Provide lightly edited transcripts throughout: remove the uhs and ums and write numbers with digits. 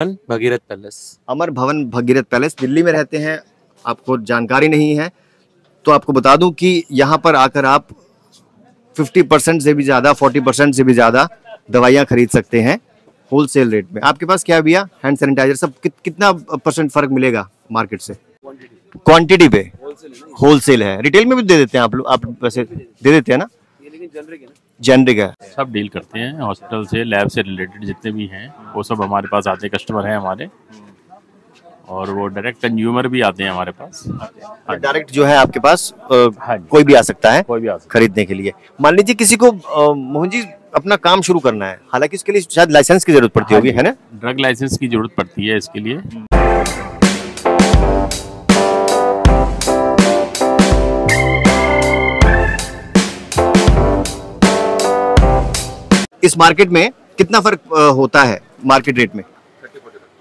Bhagirath palace. अमर भवन Bhagirath palace Delhi में रहते हैं, आपको जानकारी नहीं है तो आपको बता दूं कि यहाँ पर आकर आप 50% से भी ज़्यादा 40% से भी ज़्यादा दवाइयाँ खरीद सकते हैं होलसेल रेट में। आपके पास क्या है भैया? हैंड सैनिटाइजर सब कितना परसेंट फर्क मिलेगा मार्केट से? क्वांटिटी पे होलसेल है, रिटेल में भी दे देते हैं आप लोग? आप वैसे दे देते हैं ना? जेनरिक है, सब डील करते हैं हॉस्पिटल से, लैब से रिलेटेड जितने भी हैं वो सब हमारे पास आते हैं, कस्टमर हैं हमारे, और वो डायरेक्ट कंज्यूमर भी आते हैं हमारे पास। डायरेक्ट जो है आपके पास कोई भी आ सकता है, कोई भी आ सकता खरीदने के लिए। मान लीजिए किसी को मोहन जी अपना काम शुरू करना है, हालांकि इसके लिए शायद लाइसेंस की जरूरत पड़ती होगी, है ना? ड्रग लाइसेंस की जरूरत पड़ती है इसके लिए। इस मार्केट में कितना फर्क होता है मार्केट रेट में?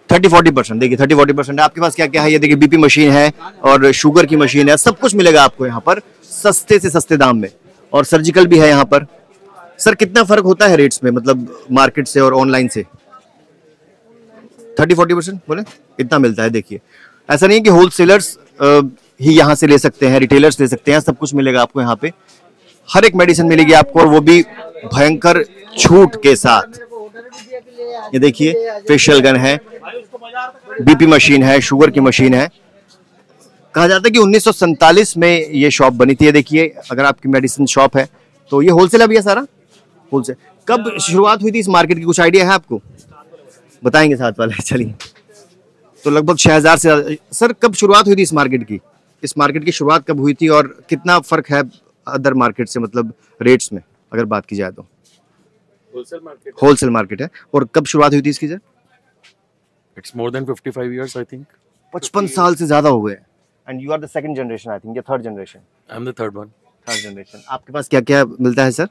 30-40%। देखिए 30-40% आपके पास क्या क्या है? ये देखिए बीपी मशीन है और शुगर की मशीन है, सब कुछ मिलेगा आपको यहाँ पर सस्ते से सस्ते दाम में, और सर्जिकल भी है यहाँ पर। सर कितना फर्क होता है रेट्स में, मतलब मार्केट से और ऑनलाइन से? 30-40% बोले इतना मिलता है। देखिए ऐसा नहीं कि होलसेलर्स ही यहाँ से ले सकते हैं, रिटेलर्स ले सकते हैं, सब कुछ मिलेगा आपको यहाँ पे। हर एक मेडिसिन मिलेगी आपको, और वो भी भयंकर छूट के साथ। ये देखिए फेशियल गन है, बीपी मशीन है, शुगर की मशीन है। कहा जाता है कि 1947 में ये शॉप बनी थी। ये देखिए अगर आपकी मेडिसिन शॉप है तो ये होलसेल है भैया, सारा होलसेल। कब शुरुआत हुई थी इस मार्केट की, कुछ आइडिया है आपको? बताएंगे साथ वाले, चलिए। तो लगभग 6000 से। सर कब शुरुआत हुई थी इस मार्केट की? इस मार्केट की शुरुआत कब हुई थी और कितना फर्क है अदर मार्केट से, मतलब रेट्स में अगर बात की जाए तो? होलसेल मार्केट है। और कब शुरुआत हुई थी इसकी sir? It's more than 55 years, I think. 55 साल से ज्यादा हो गए। And you are the second generation I think, या third generation? I'm the third one. Third generation. आपके पास क्या क्या मिलता है सर?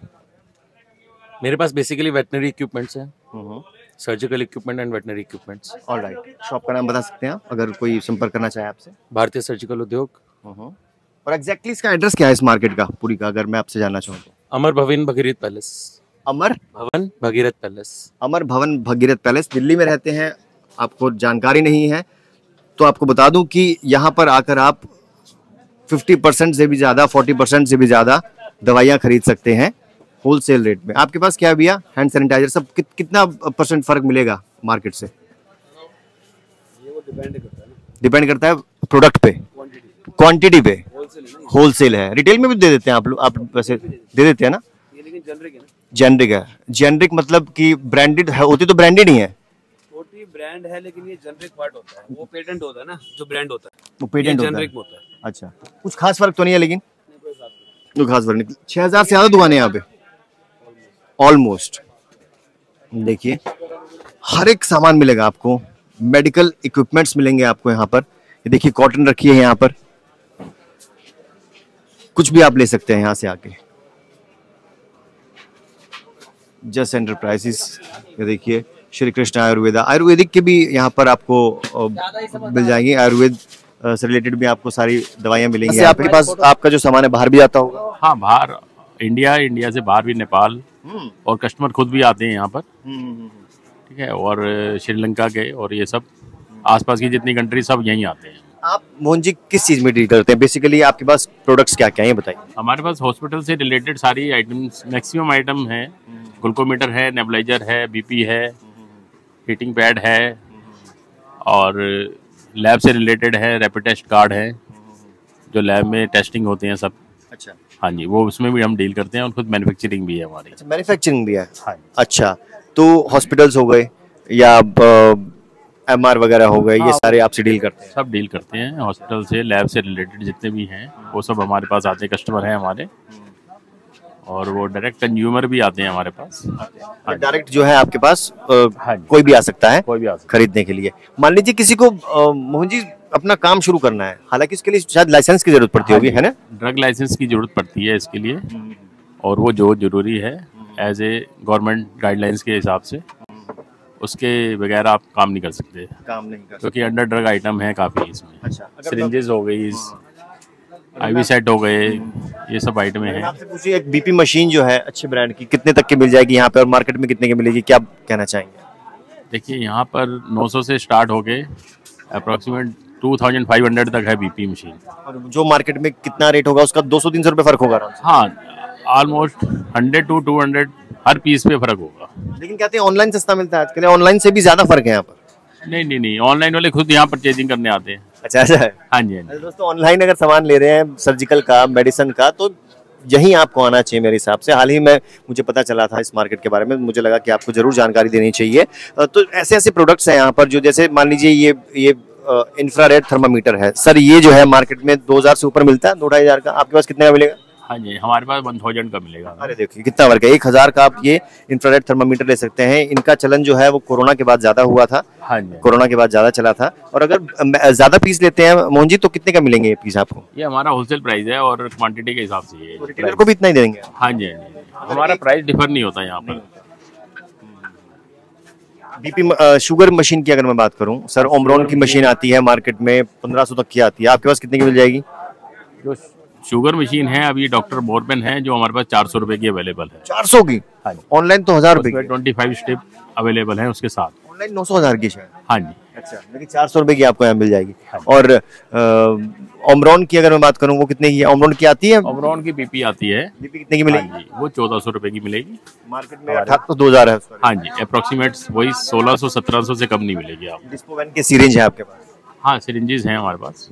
मेरे पास बेसिकली वेटनरी इक्विपमेंट्स हैं, surgical equipment and veterinary equipments. Alright, shop का नाम बता सकते हैं आप अगर कोई संपर्क करना चाहे आपसे? भारतीय सर्जिकल उद्योग। और एग्जैक्टली इसका एड्रेस क्या है इस मार्केट का पूरी का, अगर मैं आपसे जानना चाहूँ तो? अमर भवन भगीरथ पैलेस। अमर भवन भगीरथ पैलेस। अमर भवन भगीरथ पैलेस दिल्ली में रहते हैं, आपको जानकारी नहीं है तो आपको बता दूं कि यहाँ पर आकर आप 50% से भी ज़्यादा 40% से भी ज़्यादा दवाइयाँ खरीद सकते हैं होलसेल रेट में। आपके पास क्या है भैया? हैंड सैनिटाइजर सब कितना परसेंट फर्क मिलेगा मार्केट से? डिपेंड करता है प्रोडक्ट पे, क्वांटिटी पे होलसेल है, रिटेल में भी दे देते हैं आप लोग? आप वैसे दे देते हैं ना? जेनरिक है। जेनरिक मतलब कि ब्रांडेड है, होती तो ब्रांडेड ही है। ब्रांड है लेकिन ये जेनरिक पार्ट होता है, वो पेटेंट होता है ना, जो ब्रांड होता है वो पेटेंट जेनरिक होता है। अच्छा, कुछ खास फर्क तो नहीं है लेकिन? कोई खास फर्क नहीं। 6000 से ज्यादा दुकानें यहाँ पे ऑलमोस्ट। देखिए हर एक सामान मिलेगा आपको, मेडिकल इक्विपमेंट्स मिलेंगे आपको यहाँ पर। ये देखिए कॉटन रखी है यहाँ पर, कुछ भी आप ले सकते हैं यहाँ से आके। जस्ट एंटरप्राइजेस, ये देखिए श्री कृष्ण आयुर्वेदा, आयुर्वेदिक के भी यहाँ पर आपको मिल जाएंगी। आयुर्वेद से रिलेटेड भी आपको सारी दवाइयाँ मिलेंगी। आपके पास आपका जो सामान है बाहर भी आता होगा? हाँ, बाहर इंडिया से बाहर भी, नेपाल, और कस्टमर खुद भी आते हैं यहाँ पर, ठीक है, और श्रीलंका के और ये सब आसपास की जितनी कंट्री सब यहीं आते हैं। आप मोहन जी किस चीज़ में डील करते हैं बेसिकली? आपके पास प्रोडक्ट्स क्या क्या है ये बताइए। हमारे पास हॉस्पिटल से रिलेटेड सारी आइटम्स, मैक्सिमम आइटम है। ग्लूकोमीटर है, नेबुलाइजर है, बीपी है, हीटिंग पैड है, और लैब से रिलेटेड है, रैपिड टेस्ट कार्ड है, जो लैब में टेस्टिंग होते हैं सब। अच्छा, हाँ जी, वो उसमें भी हम डील करते हैं, और खुद मैन्युफैक्चरिंग भी है हमारी। अच्छा, मैन्युफैक्चरिंग भी है? हाँ। अच्छा, तो हॉस्पिटल्स हो गए या एमआर वगैरह हो गए, ये सारे आपसे डील करते हैं? सब डील करते हैं हॉस्पिटल से, लैब से रिलेटेड जितने भी हैं वो सब हमारे पास आते हैं, कस्टमर हैं हमारे, और वो डायरेक्ट कंज्यूमर भी आते हैं हमारे पास। डायरेक्ट जो है आपके पास कोई भी आ सकता है, कोई भी आ सकता खरीदने के लिए। मान लीजिए किसी को मोहन जी अपना काम शुरू करना है, हालांकि इसके लिए शायद लाइसेंस की जरूरत पड़ती होगी, है ना? ड्रग लाइसेंस की जरूरत पड़ती है इसके लिए, और वो जो जरूरी है एज ए गवर्नमेंट गाइडलाइंस के हिसाब से, उसके बगैर आप काम नहीं कर सकते। काम नहीं कर सकते क्योंकि अंडर ड्रग आइटम है काफ़ी इसमें। अच्छा, सिरिंजेस हो गई, आईवी सेट हो गए, ये सब आइटमें हैं। आपसे पूछिए एक बीपी मशीन जो है अच्छे ब्रांड की कितने तक की मिल जाएगी यहाँ पे, और मार्केट में कितने की मिलेगी, क्या कहना चाहेंगे? देखिए यहाँ पर 900 से स्टार्ट हो के अप्रोक्सीमेट 2500 तक है बीपी मशीन। और जो मार्केट में कितना रेट होगा उसका 200-300 रुपए फर्क होगा आराम से। हाँ, ऑलमोस्ट 100 to 200 हर पीस पे फर्क होगा। लेकिन कहते हैं ऑनलाइन सस्ता मिलता है आजकल, ऑनलाइन से भी ज्यादा फर्क है यहाँ पर। नहीं, ऑनलाइन वाले खुद यहाँ परचेजिंग करने आते हैं। अच्छा ऐसा है। हाँ जी, हाँ जी। अरे दोस्तों, ऑनलाइन अगर सामान ले रहे हैं सर्जिकल का, मेडिसिन का, तो यहीं आपको आना चाहिए मेरे हिसाब से। हाल ही में मुझे पता चला था इस मार्केट के बारे में, मुझे लगा कि आपको जरूर जानकारी देनी चाहिए। तो ऐसे ऐसे प्रोडक्ट्स हैं यहाँ पर जो, जैसे मान लीजिए ये इंफ्रारेड थर्मामीटर है सर, ये जो है मार्केट में 2000 से ऊपर मिलता है, 2-2500 का। आपके पास कितने का मिलेगा? हाँ जी, हमारे पास 1000 का मिलेगा। अरे देखिए कितना फर्क है, 1000 का आप ये इंफ्रारेड थर्मामीटर ले सकते हैं। इनका चलन जो है वो कोरोना के बाद ज्यादा हुआ था। हाँ जी, कोरोना के बाद ज्यादा चला था। और अगर ज्यादा पीस लेते हैं मोहन जी, तो कितने का मिलेंगे ये पीस आपको? ये हमारा होलसेल प्राइस है और क्वांटिटी के हिसाब से ये रिटेलर को भी इतना ही देंगे? हाँ जी, हाँ जी, हमारा प्राइस डिफर नहीं होता यहाँ पर। बीपी शुगर मशीन की अगर मैं बात करूं सर, ओमरॉन की मशीन आती है मार्केट में 1500 तक की आती है, आपके पास कितने की मिल जाएगी? जो शुगर मशीन है अभी डॉक्टर बोरपेन है जो हमारे पास 400 रुपए की अवेलेबल है। 400 की? हाँ जी। ऑनलाइन तो 1000 रुपए की। 25 स्टेप अवेलेबल है उसके साथ। ऑनलाइन 900-1000 की शायद। हाँ जी। अच्छा, लेकिन 400 रुपए की आपको यहाँ मिल जाएगी। हाँ। और ओमरॉन की अगर मैं बात करूं, वो कितने की है? ओमरॉन की आती है? ओमरॉन की बीपी आती है। बीपी कितने की मिलेगी? हाँ जी, वो 1400 रुपए की मिलेगी। मार्केट में 18 तो 2000 है उसका। हाँ जी, अप्रोक्सीमेट वही 1600-1700 से कम नहीं मिलेगी आपको। डिस्पोवैन के सिरिंज है आपके पास? हाँ, सिरिंजेस हैं हमारे पास।